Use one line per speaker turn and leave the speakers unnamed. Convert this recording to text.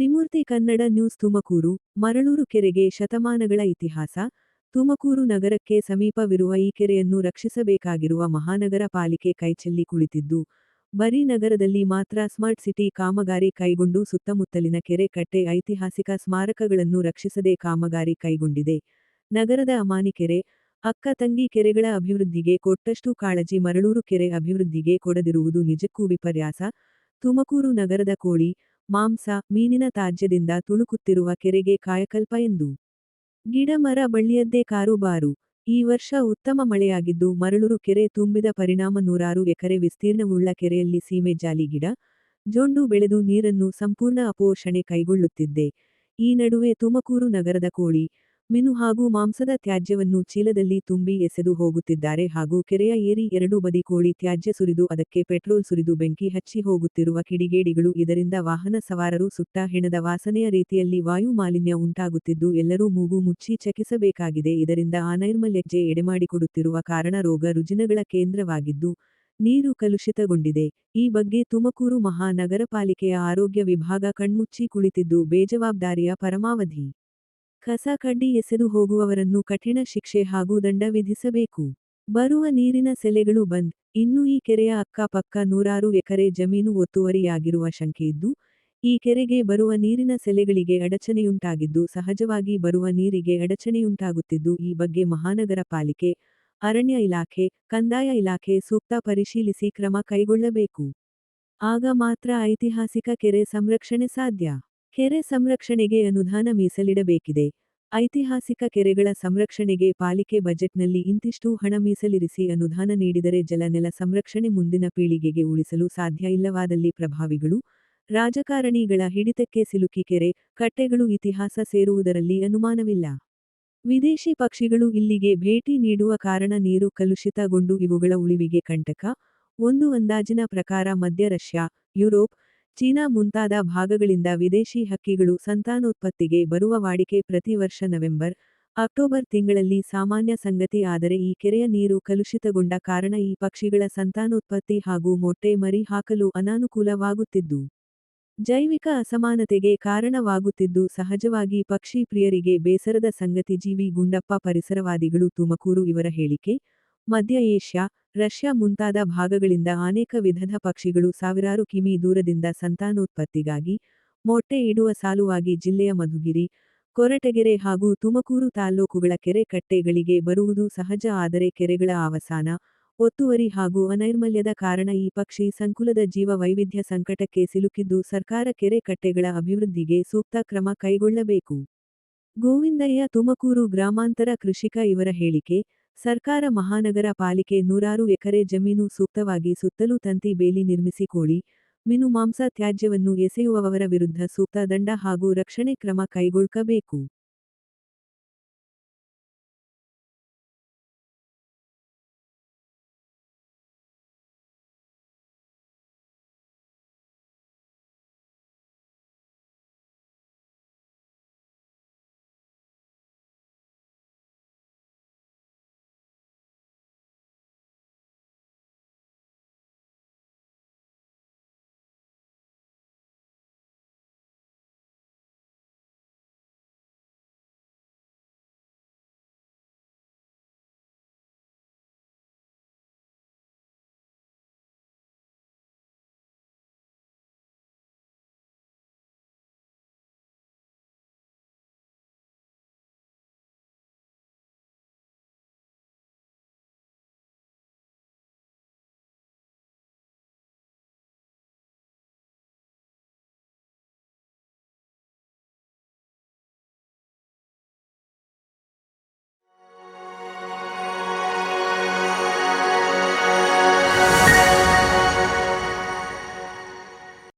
Trimurti Kannada news Tumakuru, Maralur ಕೆರೆಗೆ ಶತಮಾನಗಳ ಇತಿಹಾಸ. ತುಮಕೂರು ನಗರಕ್ಕೆ ಸಮೀಪವಿರುವ ಈ ಕೆರೆಯನ್ನು ರಕ್ಷಿಸಬೇಕಾಗಿರುವ ಮಹಾನಗರ ಪಾಲಿಕೆ ಕೈಚೆಲ್ಲಿ ಕುಳಿತಿದ್ದು, ಬರೀ ನಗರದಲ್ಲಿ ಮಾತ್ರ ಸ್ಮಾರ್ಟ್ ಸಿಟಿ ಕಾಮಗಾರಿ ಕೈಗೊಂಡು ಸುತ್ತಮುತ್ತಲಿನ ಕೆರೆ ಕಟ್ಟೆ ಐತಿಹಾಸಿಕ ಸ್ಮಾರಕಗಳನ್ನು ರಕ್ಷಿಸದೆ ಕಾಮಗಾರಿ ಕೈಗೊಂಡಿದೆ. ನಗರದ ಅಮಾನಿಕೆರೆ, ಅಕ್ಕ ತಂಗಿ ಕೆರೆಗಳ ಅಭಿವೃದ್ಧಿಗೆ ಕೊಟ್ಟಷ್ಟು ಕಾಳಜಿ ಮರಳೂರು ಕೆರೆ ಅಭಿವೃದ್ಧಿಗೆ ಕೊಡದಿರುವುದು ನಿಜಕ್ಕೂ ವಿಪರ್ಯಾಸ. ತುಮಕೂರು ನಗರದ ಕೋಳಿ, ಮಾಂಸ, ಮೀನಿನ ತ್ಯಾಜ್ಯದಿಂದ ತುಳುಕುತ್ತಿರುವ ಕೆರೆಗೆ ಕಾಯಕಲ್ಪ ಎಂದು ಗಿಡ ಮರ ಬಳ್ಳಿಯದ್ದೇ ಕಾರುಬಾರು. ಈ ವರ್ಷ ಉತ್ತಮ ಮಳೆಯಾಗಿದ್ದು ಮರಳೂರು ಕೆರೆ ತುಂಬಿದ ಪರಿಣಾಮ ನೂರಾರು ಎಕರೆ ವಿಸ್ತೀರ್ಣವುಳ್ಳ ಕೆರೆಯಲ್ಲಿ ಸೀಮೆ ಜಾಲಿ ಗಿಡ, ಜೊಂಡು ಬೆಳೆದು ನೀರನ್ನು ಸಂಪೂರ್ಣ ಅಪೋಷಣೆ ಕೈಗೊಳ್ಳುತ್ತಿದೆ. ಈ ನಡುವೆ ತುಮಕೂರು ನಗರದ ಕೋಳಿ, ಮೀನು ಹಾಗೂ ಮಾಂಸದ ತ್ಯಾಜ್ಯವನ್ನು ಚೀಲದಲ್ಲಿ ತುಂಬಿ ಎಸೆದು ಹೋಗುತ್ತಿದ್ದಾರೆ ಹಾಗೂ ಕೆರೆಯ ಏರಿ ಎರಡೂ ಬದಿ ಕೋಳಿ ತ್ಯಾಜ್ಯ ಸುರಿದು ಅದಕ್ಕೆ ಪೆಟ್ರೋಲ್ ಸುರಿದು ಬೆಂಕಿ ಹಚ್ಚಿ ಹೋಗುತ್ತಿರುವ ಕಿಡಿಗೇಡಿಗಳು. ಇದರಿಂದ ವಾಹನ ಸವಾರರು ಸುಟ್ಟ ಹೆಣದ ವಾಸನೆಯ ರೀತಿಯಲ್ಲಿ ವಾಯು ಮಾಲಿನ್ಯ ಉಂಟಾಗುತ್ತಿದ್ದು ಎಲ್ಲರೂ ಮೂಗು ಮುಚ್ಚಿ ಚಕಿಸಬೇಕಾಗಿದೆ. ಇದರಿಂದ ಅನೈರ್ಮಲ್ಯಕ್ಕೆ ಎಡೆಮಾಡಿಕೊಡುತ್ತಿರುವ ಕಾರಣ ರೋಗ ರುಜಿನಗಳ ಕೇಂದ್ರವಾಗಿದ್ದು, ನೀರು ಕಲುಷಿತಗೊಂಡಿದೆ. ಈ ಬಗ್ಗೆ ತುಮಕೂರು ಮಹಾನಗರ ಪಾಲಿಕೆಯ ಆರೋಗ್ಯ ವಿಭಾಗ ಕಣ್ಮುಚ್ಚಿ ಕುಳಿತಿದ್ದು ಬೇಜವಾಬ್ದಾರಿಯ ಪರಮಾವಧಿ. ಕಸ ಕಡ್ಡಿ ಎಸೆದು ಹೋಗುವವರನ್ನು ಕಠಿಣ ಶಿಕ್ಷೆ ಹಾಗೂ ದಂಡ ವಿಧಿಸಬೇಕು. ಬರುವ ನೀರಿನ ಸೆಲೆಗಳು ಬಂದ್. ಇನ್ನು ಈ ಕೆರೆಯ ಅಕ್ಕಪಕ್ಕ ನೂರಾರು ಎಕರೆ ಜಮೀನು ಒತ್ತುವರಿಯಾಗಿರುವ ಶಂಕೆಯಿದ್ದು, ಈ ಕೆರೆಗೆ ಬರುವ ನೀರಿನ ಸೆಲೆಗಳಿಗೆ ಅಡಚಣೆಯುಂಟಾಗಿದ್ದು ಸಹಜವಾಗಿ ಬರುವ ನೀರಿಗೆ ಅಡಚಣೆಯುಂಟಾಗುತ್ತಿದ್ದು ಈ ಬಗ್ಗೆ ಮಹಾನಗರ ಪಾಲಿಕೆ, ಅರಣ್ಯ ಇಲಾಖೆ, ಕಂದಾಯ ಇಲಾಖೆ ಸೂಕ್ತ ಪರಿಶೀಲಿಸಿ ಕ್ರಮ ಕೈಗೊಳ್ಳಬೇಕು. ಆಗ ಮಾತ್ರ ಐತಿಹಾಸಿಕ ಕೆರೆ ಸಂರಕ್ಷಣೆ ಸಾಧ್ಯ. ಕೆರೆ ಸಂರಕ್ಷಣೆಗೆ ಅನುದಾನ ಮೀಸಲಿಡಬೇಕಿದೆ. ಐತಿಹಾಸಿಕ ಕೆರೆಗಳ ಸಂರಕ್ಷಣೆಗೆ ಪಾಲಿಕೆ ಬಜೆಟ್ನಲ್ಲಿ ಇಂತಿಷ್ಟು ಹಣ ಮೀಸಲಿರಿಸಿ ಅನುದಾನ ನೀಡಿದರೆ ಜಲ ನೆಲ ಸಂರಕ್ಷಣೆ ಮುಂದಿನ ಪೀಳಿಗೆಗೆ ಉಳಿಸಲು ಸಾಧ್ಯ. ಇಲ್ಲವಾದಲ್ಲಿ ಪ್ರಭಾವಿಗಳು, ರಾಜಕಾರಣಿಗಳ ಹಿಡಿತಕ್ಕೆ ಸಿಲುಕಿ ಕೆರೆ, ಕಟ್ಟೆಗಳು ಇತಿಹಾಸ ಸೇರುವುದರಲ್ಲಿ ಅನುಮಾನವಿಲ್ಲ. ವಿದೇಶಿ ಪಕ್ಷಿಗಳು ಇಲ್ಲಿಗೆ ಭೇಟಿ ನೀಡುವ ಕಾರಣ ನೀರು ಕಲುಷಿತಗೊಂಡು ಇವುಗಳ ಉಳಿವಿಗೆ ಕಂಟಕ. ಒಂದು ಅಂದಾಜಿನ ಪ್ರಕಾರ ಮಧ್ಯ ರಷ್ಯಾ, ಯುರೋಪ್, ಚೀನಾ ಮುಂತಾದ ಭಾಗಗಳಿಂದ ವಿದೇಶಿ ಹಕ್ಕಿಗಳು ಸಂತಾನೋತ್ಪತ್ತಿಗೆ ಬರುವ ವಾಡಿಕೆ ಪ್ರತಿ ವರ್ಷ ನವೆಂಬರ್, ಅಕ್ಟೋಬರ್ ತಿಂಗಳಲ್ಲಿ ಸಾಮಾನ್ಯ ಸಂಗತಿ. ಆದರೆ ಈ ಕೆರೆಯ ನೀರು ಕಲುಷಿತಗೊಂಡ ಕಾರಣ ಈ ಪಕ್ಷಿಗಳ ಸಂತಾನೋತ್ಪತ್ತಿ ಹಾಗೂ ಮೊಟ್ಟೆ ಮರಿ ಹಾಕಲು ಅನಾನುಕೂಲವಾಗುತ್ತಿದ್ದು, ಜೈವಿಕ ಅಸಮಾನತೆಗೆ ಕಾರಣವಾಗುತ್ತಿದ್ದು ಸಹಜವಾಗಿ ಪಕ್ಷಿ ಪ್ರಿಯರಿಗೆ ಬೇಸರದ ಸಂಗತಿ. ಜಿ.ವಿ. ಗುಂಡಪ್ಪ, ಪರಿಸರವಾದಿಗಳು, ತುಮಕೂರು. ಇವರ ಹೇಳಿಕೆ, ಮಧ್ಯ ಏಷ್ಯಾ, ರಷ್ಯಾ ಮುಂತಾದ ಭಾಗಗಳಿಂದ ಅನೇಕ ವಿಧದ ಪಕ್ಷಿಗಳು ಸಾವಿರಾರು ಕಿಮೀ ದೂರದಿಂದ ಸಂತಾನೋತ್ಪತ್ತಿಗಾಗಿ, ಮೊಟ್ಟೆ ಇಡುವ ಸಲುವಾಗಿ ಜಿಲ್ಲೆಯ ಮಧುಗಿರಿ, ಕೊರಟಗೆರೆ ಹಾಗೂ ತುಮಕೂರು ತಾಲ್ಲೂಕುಗಳ ಕೆರೆ ಕಟ್ಟೆಗಳಿಗೆ ಬರುವುದು ಸಹಜ. ಆದರೆ ಕೆರೆಗಳ ಅವಸಾನ, ಒತ್ತುವರಿ ಹಾಗೂ ಅನೈರ್ಮಲ್ಯದ ಕಾರಣ ಈ ಪಕ್ಷಿ ಸಂಕುಲದ ಜೀವ ವೈವಿಧ್ಯ ಸಂಕಟಕ್ಕೆ ಸಿಲುಕಿದ್ದು ಸರ್ಕಾರ ಕೆರೆ ಕಟ್ಟೆಗಳ ಅಭಿವೃದ್ಧಿಗೆ ಸೂಕ್ತ ಕ್ರಮ ಕೈಗೊಳ್ಳಬೇಕು. ಗೋವಿಂದಯ್ಯ, ತುಮಕೂರು ಗ್ರಾಮಾಂತರ ಕೃಷಿಕ. ಇವರ ಹೇಳಿಕೆ, ಸರ್ಕಾರ ಮಹಾನಗರ ಪಾಲಿಕೆ ನೂರಾರು ಎಕರೆ ಜಮೀನು ಸೂಕ್ತವಾಗಿ ಸುತ್ತಲೂ ತಂತಿ ಬೇಲಿ ನಿರ್ಮಿಸಿ ಕೋಳಿ, ಮೀನು ಮಾಂಸ ತ್ಯಾಜ್ಯವನ್ನು ಎಸೆಯುವವರ ವಿರುದ್ಧ ಸೂಕ್ತ ದಂಡ ಹಾಗೂ ರಕ್ಷಣೆ ಕ್ರಮ ಕೈಗೊಳ್ಳಬೇಕು.